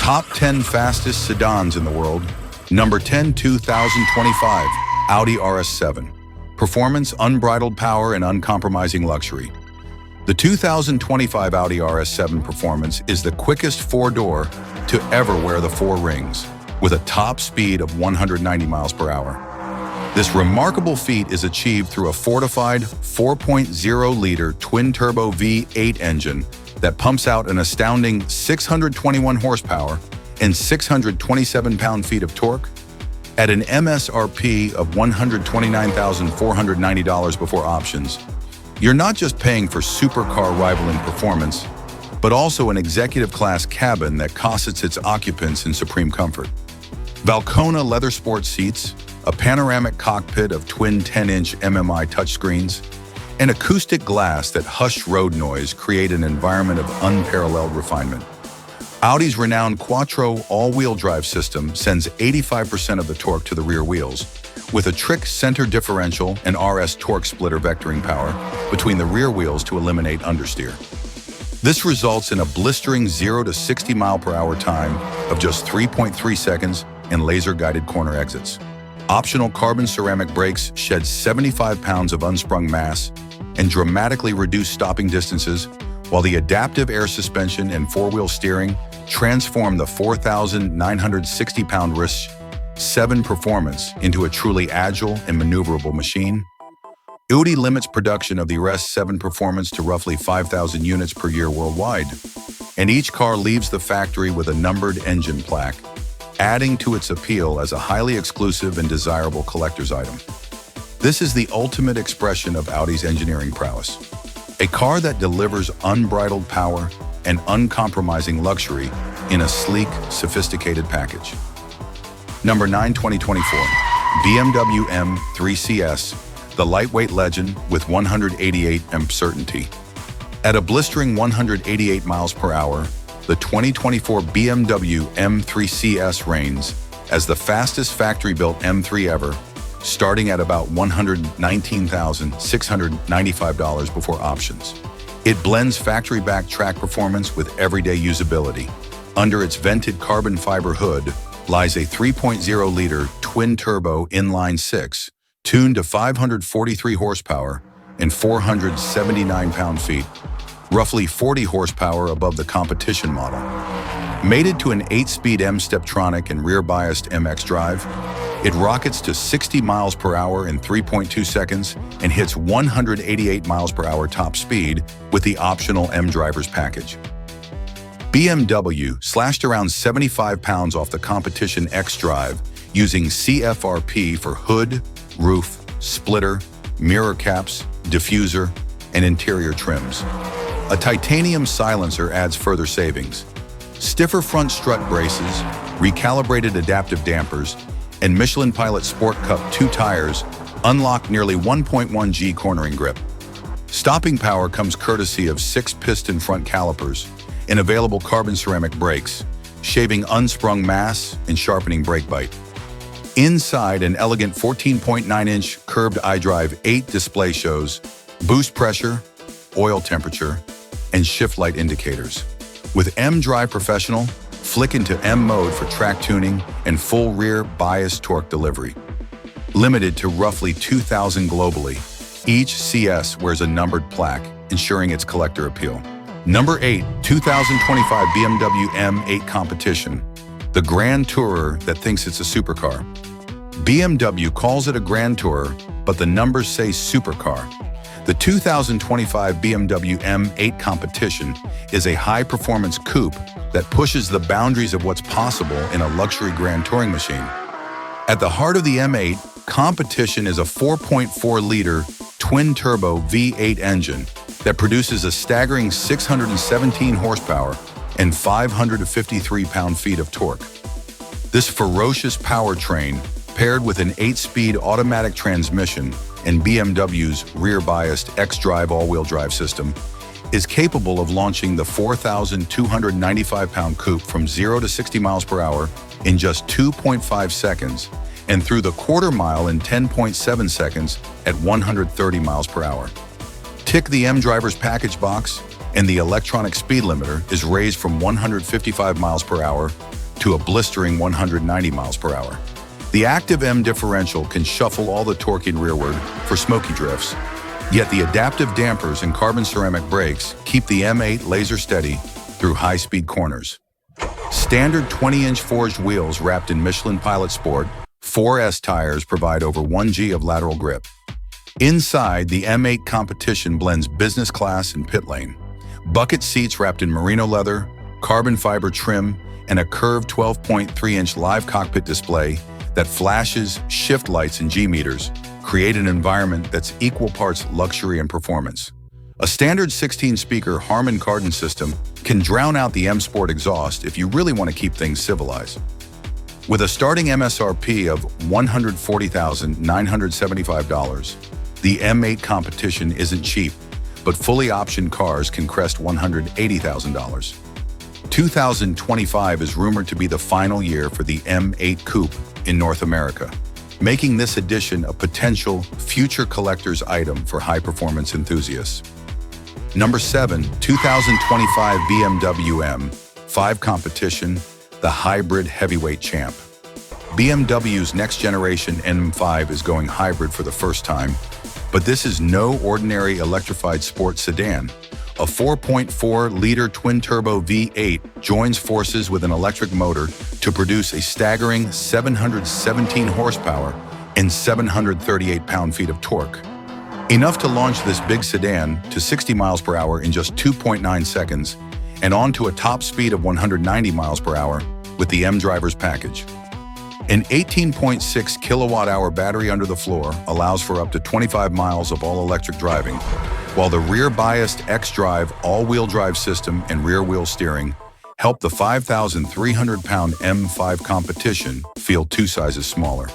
Top 10 fastest sedans in the world. Number 10, 2025 Audi RS7. Performance, unbridled power, and uncompromising luxury. The 2025 Audi RS7 Performance is the quickest four-door to ever wear the four rings, with a top speed of 190 miles per hour. This remarkable feat is achieved through a fortified 4.0-liter twin-turbo V8 engine that pumps out an astounding 621 horsepower and 627 pound-feet of torque at an MSRP of $129,490 before options. You're not just paying for supercar rivaling performance, but also an executive-class cabin that costs its occupants in supreme comfort. Valcona leather sports seats, a panoramic cockpit of twin 10-inch MMI touchscreens, and acoustic glass that hush road noise create an environment of unparalleled refinement. Audi's renowned Quattro all-wheel drive system sends 85% of the torque to the rear wheels, with a trick center differential and RS torque splitter vectoring power between the rear wheels to eliminate understeer. This results in a blistering 0 to 60 mile/hour time of just 3.3 seconds and laser-guided corner exits. Optional carbon ceramic brakes shed 75 pounds of unsprung mass and dramatically reduce stopping distances, while the adaptive air suspension and four-wheel steering transform the 4,960-pound RS7 Performance into a truly agile and maneuverable machine. Audi limits production of the RS7 Performance to roughly 5,000 units per year worldwide, and each car leaves the factory with a numbered engine plaque, adding to its appeal as a highly exclusive and desirable collector's item. This is the ultimate expression of Audi's engineering prowess. A car that delivers unbridled power and uncompromising luxury in a sleek, sophisticated package. Number 9, 2024 BMW M3 CS, the lightweight legend with 188 mph certainty. At a blistering 188 miles per hour, the 2024 BMW M3 CS reigns as the fastest factory-built M3 ever, starting at about $119,695 before options. It blends factory-backed track performance with everyday usability. Under its vented carbon fiber hood lies a 3.0-liter twin-turbo inline-six, tuned to 543 horsepower and 479 pound-feet, roughly 40 horsepower above the competition model. Mated to an 8-speed M-Steptronic and rear-biased MX drive, it rockets to 60 miles per hour in 3.2 seconds and hits 188 miles per hour top speed with the optional M-Drivers package. BMW slashed around 75 pounds off the competition X drive using CFRP for hood, roof, splitter, mirror caps, diffuser, and interior trims. A titanium silencer adds further savings. Stiffer front strut braces, recalibrated adaptive dampers, and Michelin Pilot Sport Cup 2 tires unlock nearly 1.1 G cornering grip. Stopping power comes courtesy of 6-piston front calipers and available carbon ceramic brakes, shaving unsprung mass and sharpening brake bite. Inside, an elegant 14.9-inch curved iDrive 8 display shows boost pressure, oil temperature, and shift light indicators. With M-Drive Professional, flick into M mode for track tuning and full rear bias torque delivery. Limited to roughly 2,000 globally, each CS wears a numbered plaque, ensuring its collector appeal. Number 8, 2025 BMW M8 Competition, the Grand Tourer that thinks it's a supercar. BMW calls it a Grand Tourer, but the numbers say supercar. The 2025 BMW M8 Competition is a high-performance coupe that pushes the boundaries of what's possible in a luxury grand touring machine. At the heart of the M8, Competition is a 4.4-liter twin-turbo V8 engine that produces a staggering 617 horsepower and 553 pound-feet of torque. This ferocious powertrain, paired with an 8-speed automatic transmission and BMW's rear-biased xDrive all-wheel drive system, is capable of launching the 4,295-pound coupe from 0 to 60 miles per hour in just 2.5 seconds and through the quarter mile in 10.7 seconds at 130 miles per hour. Tick the M-Drivers package box, and the electronic speed limiter is raised from 155 miles per hour to a blistering 190 miles per hour. The active M differential can shuffle all the torque in rearward for smoky drifts, yet the adaptive dampers and carbon ceramic brakes keep the M8 laser steady through high-speed corners. Standard 20-inch forged wheels wrapped in Michelin Pilot Sport 4S tires provide over 1G of lateral grip. Inside, the M8 Competition blends business class and pit lane. Bucket seats wrapped in merino leather, carbon fiber trim, and a curved 12.3-inch live cockpit display that flashes, shift lights, and G-meters create an environment that's equal parts luxury and performance. A standard 16-speaker Harman Kardon system can drown out the M Sport exhaust if you really want to keep things civilized. With a starting MSRP of $140,975, the M8 Competition isn't cheap, but fully optioned cars can crest $180,000. 2025 is rumored to be the final year for the M8 Coupe in North America, making this edition a potential future collector's item for high-performance enthusiasts. Number 7, 2025 BMW M5 Competition, the hybrid heavyweight champ. BMW's next-generation M5 is going hybrid for the first time, but this is no ordinary electrified sports sedan. A 4.4-liter twin-turbo V8 joins forces with an electric motor to produce a staggering 717 horsepower and 738 pound-feet of torque. Enough to launch this big sedan to 60 miles per hour in just 2.9 seconds and onto a top speed of 190 miles per hour with the M-Drivers package. An 18.6 kilowatt-hour battery under the floor allows for up to 25 miles of all-electric driving, while the rear-biased xDrive all-wheel drive system and rear-wheel steering help the 5,300-pound M5 Competition feel 2 sizes smaller.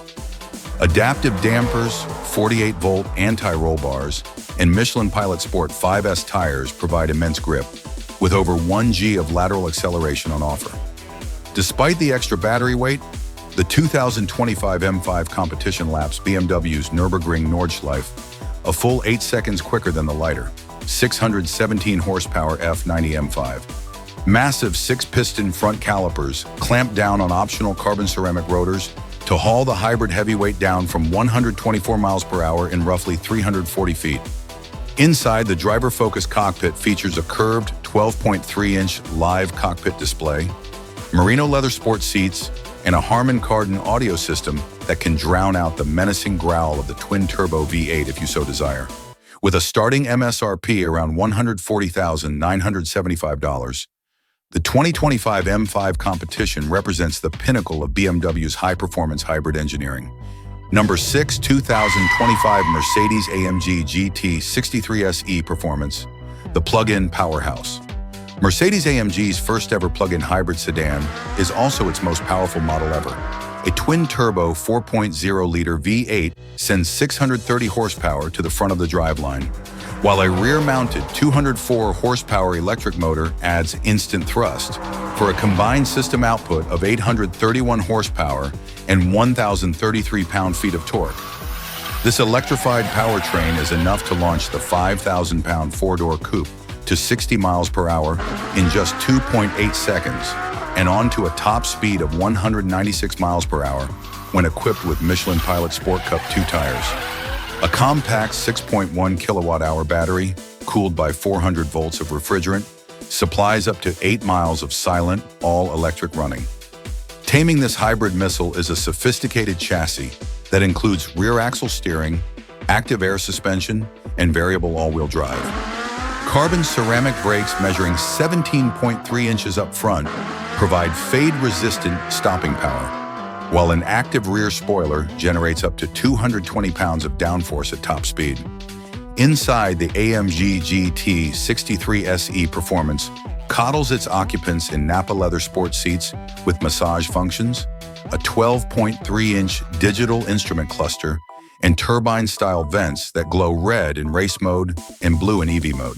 Adaptive dampers, 48-volt anti-roll bars, and Michelin Pilot Sport 5S tires provide immense grip, with over 1G of lateral acceleration on offer. Despite the extra battery weight, the 2025 M5 Competition laps BMW's Nürburgring Nordschleife a full 8 seconds quicker than the lighter, 617 horsepower F90 M5. Massive 6-piston front calipers clamp down on optional carbon ceramic rotors to haul the hybrid heavyweight down from 124 miles per hour in roughly 340 feet. Inside, the driver-focused cockpit features a curved 12.3-inch live cockpit display, merino leather sport seats, and a Harman Kardon audio system that can drown out the menacing growl of the twin-turbo V8 if you so desire. With a starting MSRP around $140,975, the 2025 M5 Competition represents the pinnacle of BMW's high-performance hybrid engineering. Number 6, 2025 Mercedes-AMG GT63SE Performance, the plug-in powerhouse. Mercedes-AMG's first-ever plug-in hybrid sedan is also its most powerful model ever. A twin-turbo 4.0-liter V8 sends 630 horsepower to the front of the driveline, while a rear-mounted 204-horsepower electric motor adds instant thrust for a combined system output of 831 horsepower and 1,033 pound-feet of torque. This electrified powertrain is enough to launch the 5,000-pound four-door coupe to 60 miles per hour in just 2.8 seconds and onto a top speed of 196 miles per hour when equipped with Michelin Pilot Sport Cup 2 tires. A compact 6.1 kilowatt-hour battery, cooled by 400 volts of refrigerant, supplies up to 8 miles of silent, all-electric running. Taming this hybrid missile is a sophisticated chassis that includes rear-axle steering, active air suspension, and variable all-wheel drive. Carbon ceramic brakes measuring 17.3 inches up front provide fade-resistant stopping power, while an active rear spoiler generates up to 220 pounds of downforce at top speed. Inside, the AMG GT63SE Performance coddles its occupants in Napa leather sport seats with massage functions, a 12.3-inch digital instrument cluster, and turbine-style vents that glow red in race mode and blue in EV mode.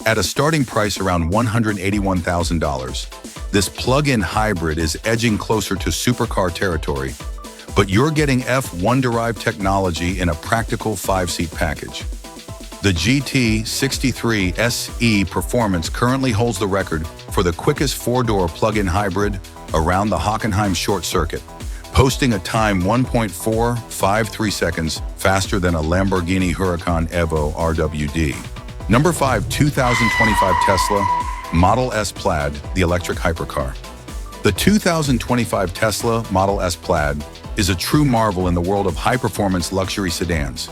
At a starting price around $181,000, this plug-in hybrid is edging closer to supercar territory, but you're getting F1-derived technology in a practical 5-seat package. The GT63SE Performance currently holds the record for the quickest four-door plug-in hybrid around the Hockenheim short circuit, posting a time 1.453 seconds faster than a Lamborghini Huracan Evo RWD. Number 5, 2025 Tesla Model S Plaid, the electric hypercar. The 2025 Tesla Model S Plaid is a true marvel in the world of high-performance luxury sedans.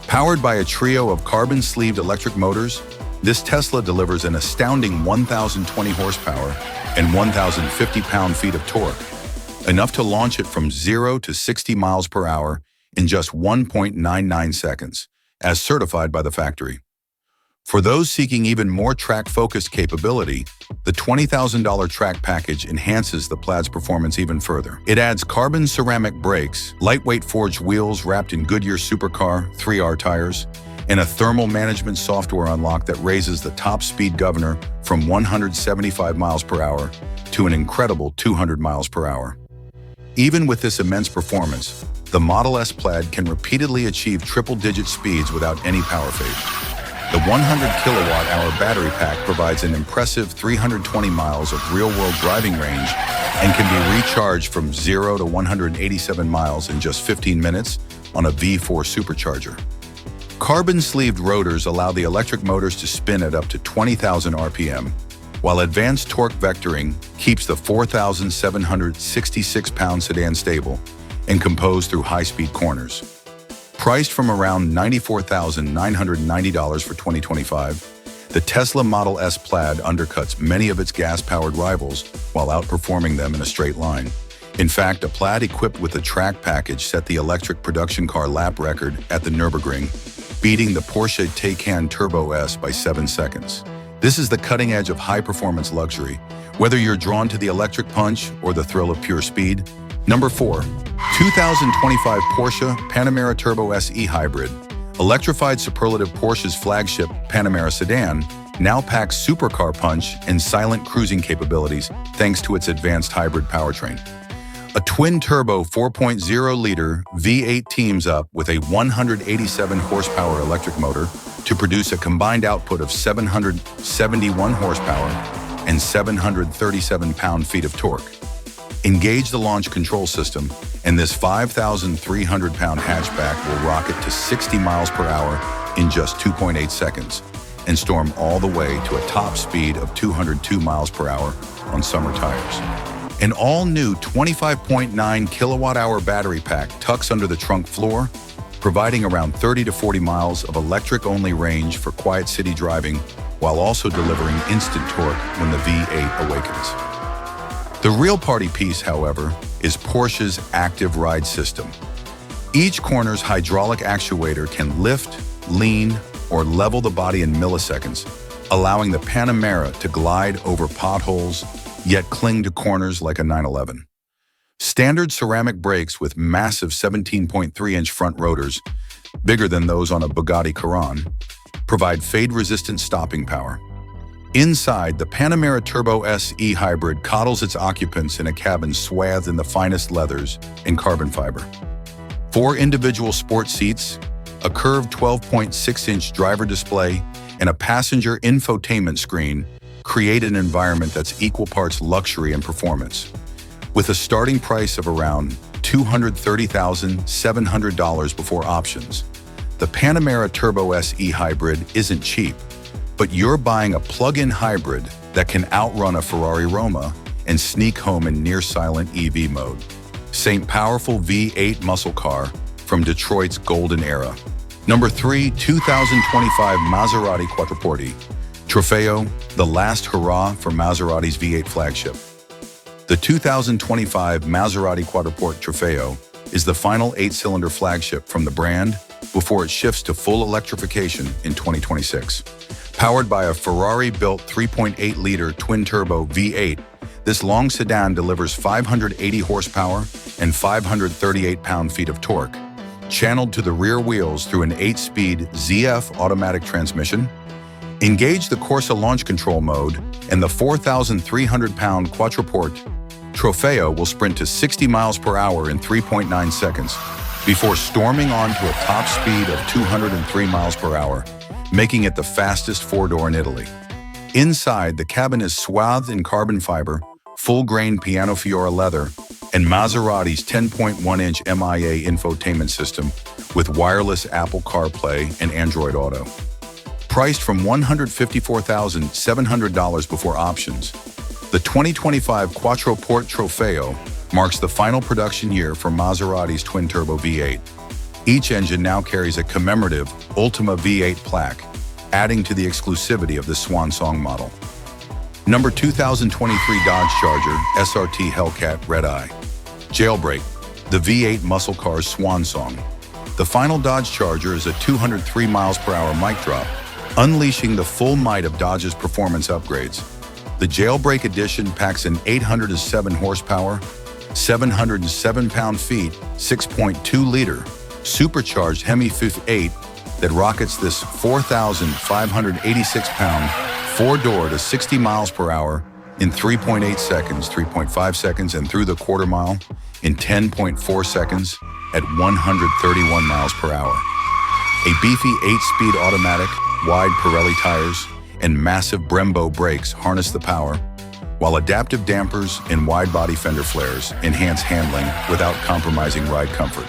Powered by a trio of carbon-sleeved electric motors, this Tesla delivers an astounding 1,020 horsepower and 1,050 pound-feet of torque, enough to launch it from 0 to 60 miles per hour in just 1.99 seconds, as certified by the factory. For those seeking even more track-focused capability, the $20,000 track package enhances the Plaid's performance even further. It adds carbon ceramic brakes, lightweight forged wheels wrapped in Goodyear Supercar 3R tires, and a thermal management software unlock that raises the top speed governor from 175 miles per hour to an incredible 200 miles per hour. Even with this immense performance, the Model S Plaid can repeatedly achieve triple-digit speeds without any power fade. The 100 kilowatt-hour battery pack provides an impressive 320 miles of real-world driving range and can be recharged from 0 to 187 miles in just 15 minutes on a V4 supercharger. Carbon-sleeved rotors allow the electric motors to spin at up to 20,000 RPM, while advanced torque vectoring keeps the 4,766-pound sedan stable and composed through high-speed corners. Priced from around $94,990 for 2025, the Tesla Model S Plaid undercuts many of its gas-powered rivals while outperforming them in a straight line. In fact, a Plaid equipped with a track package set the electric production car lap record at the Nürburgring, beating the Porsche Taycan Turbo S by 7 seconds. This is the cutting edge of high-performance luxury, whether you're drawn to the electric punch or the thrill of pure speed. Number 4, 2025 Porsche Panamera Turbo SE Hybrid. Electrified superlative Porsche's flagship Panamera sedan now packs supercar punch and silent cruising capabilities thanks to its advanced hybrid powertrain. A twin-turbo 4.0-liter V8 teams up with a 187 horsepower electric motor to produce a combined output of 771 horsepower and 737 pound-feet of torque. Engage the launch control system, and this 5,300-pound hatchback will rocket to 60 miles per hour in just 2.8 seconds and storm all the way to a top speed of 202 miles per hour on summer tires. An all-new 25.9 kilowatt-hour battery pack tucks under the trunk floor, providing around 30 to 40 miles of electric-only range for quiet city driving, while also delivering instant torque when the V8 awakens. The real party piece, however, is Porsche's active ride system. Each corner's hydraulic actuator can lift, lean, or level the body in milliseconds, allowing the Panamera to glide over potholes, yet cling to corners like a 911. Standard ceramic brakes with massive 17.3-inch front rotors, bigger than those on a Bugatti Chiron, provide fade-resistant stopping power. Inside, the Panamera Turbo SE Hybrid coddles its occupants in a cabin swathed in the finest leathers and carbon fiber. 4 individual sport seats, a curved 12.6-inch driver display, and a passenger infotainment screen create an environment that's equal parts luxury and performance. With a starting price of around $230,700 before options, the Panamera Turbo SE Hybrid isn't cheap, but you're buying a plug-in hybrid that can outrun a Ferrari Roma and sneak home in near-silent EV mode. St. Powerful V8 muscle car from Detroit's golden era. Number 3, 2025 Maserati Quattroporte Trofeo, the last hurrah for Maserati's V8 flagship. The 2025 Maserati Quattroporte Trofeo is the final 8-cylinder flagship from the brand before it shifts to full electrification in 2026. Powered by a Ferrari-built 3.8-liter twin-turbo V8, this long sedan delivers 580 horsepower and 538 pound-feet of torque, channeled to the rear wheels through an 8-speed ZF automatic transmission. Engage the Corsa launch control mode, and the 4,300-pound Quattroporte Trofeo will sprint to 60 miles per hour in 3.9 seconds before storming on to a top speed of 203 miles per hour making it the fastest four-door in Italy. Inside, the cabin is swathed in carbon fiber, full-grain Pianofiora leather, and Maserati's 10.1-inch MIA infotainment system with wireless Apple CarPlay and Android Auto. Priced from $154,700 before options, the 2025 Quattroporte Trofeo marks the final production year for Maserati's twin-turbo V8. Each engine now carries a commemorative Ultima V8 plaque, adding to the exclusivity of this swan song model. Number 2023 Dodge Charger SRT Hellcat Red Eye Jailbreak, the V8 muscle car's swan song. The final Dodge Charger is a 203 mph mic drop, unleashing the full might of Dodge's performance upgrades. The Jailbreak edition packs an 807 horsepower, 707 pound-feet, 6.2-liter supercharged Hemi V8 that rockets this 4,586-pound four-door to 60 mph in 3.8 seconds, 3.5 seconds, and through the quarter mile in 10.4 seconds at 131 mph. A beefy 8-speed automatic, wide Pirelli tires, and massive Brembo brakes harness the power, while adaptive dampers and wide-body fender flares enhance handling without compromising ride comfort.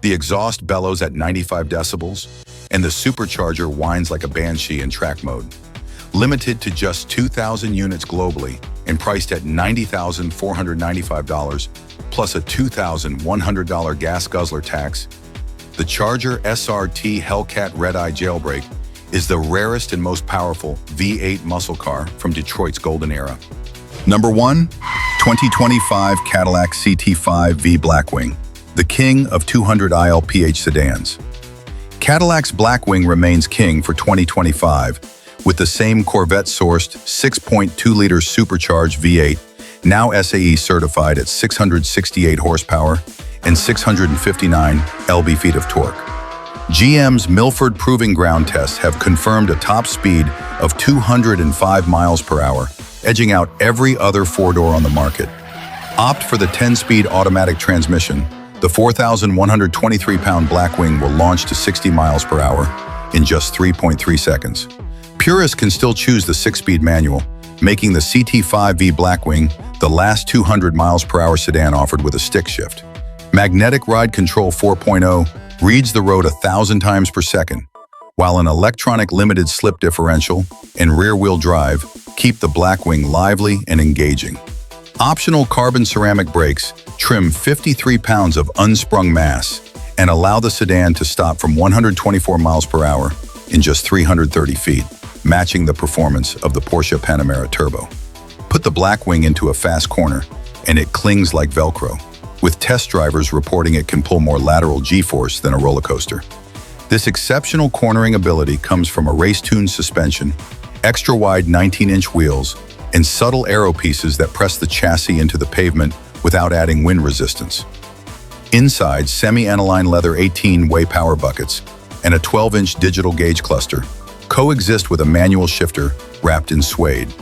The exhaust bellows at 95 decibels, and the supercharger whines like a banshee in track mode. Limited to just 2,000 units globally and priced at $90,495 plus a $2,100 gas guzzler tax, the Charger SRT Hellcat Red Eye Jailbreak is the rarest and most powerful V8 muscle car from Detroit's golden era. Number 1, 2025 Cadillac CT5-V Blackwing, the king of 200 ILPH sedans. Cadillac's Blackwing remains king for 2025, with the same Corvette-sourced 6.2-liter supercharged V8, now SAE certified at 668 horsepower and 659 lb-ft of torque. GM's Milford Proving Ground tests have confirmed a top speed of 205 mph, edging out every other four-door on the market. Opt for the 10-speed automatic transmission. The 4,123-pound Blackwing will launch to 60 mph in just 3.3 seconds. Purists can still choose the 6-speed manual, making the CT5-V Blackwing the last 200 mph sedan offered with a stick shift. Magnetic Ride Control 4.0 reads the road 1,000 times per second, while an electronic limited slip differential and rear-wheel drive keep the Blackwing lively and engaging. Optional carbon ceramic brakes trim 53 pounds of unsprung mass and allow the sedan to stop from 124 mph in just 330 feet, matching the performance of the Porsche Panamera Turbo. Put the Blackwing into a fast corner, and it clings like Velcro, with test drivers reporting it can pull more lateral G-force than a roller coaster. This exceptional cornering ability comes from a race-tuned suspension, extra-wide 19-inch wheels, and subtle aero pieces that press the chassis into the pavement without adding wind resistance. Inside, semi-aniline leather 18-way power buckets and a 12-inch digital gauge cluster coexist with a manual shifter wrapped in suede.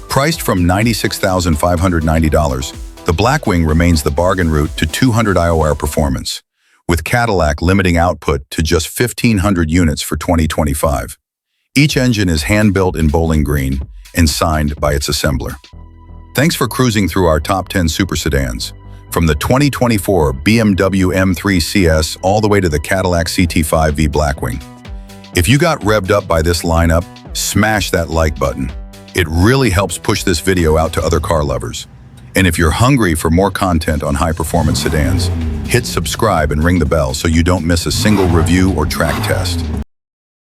Priced from $96,590, the Blackwing remains the bargain route to 200 IOR performance, with Cadillac limiting output to just 1,500 units for 2025. Each engine is hand-built in bowling green and signed by its assembler. Thanks for cruising through our top 10 super sedans, from the 2024 BMW M3 CS all the way to the Cadillac CT5-V Blackwing. If you got revved up by this lineup, smash that like button. It really helps push this video out to other car lovers. And if you're hungry for more content on high-performance sedans, hit subscribe and ring the bell so you don't miss a single review or track test.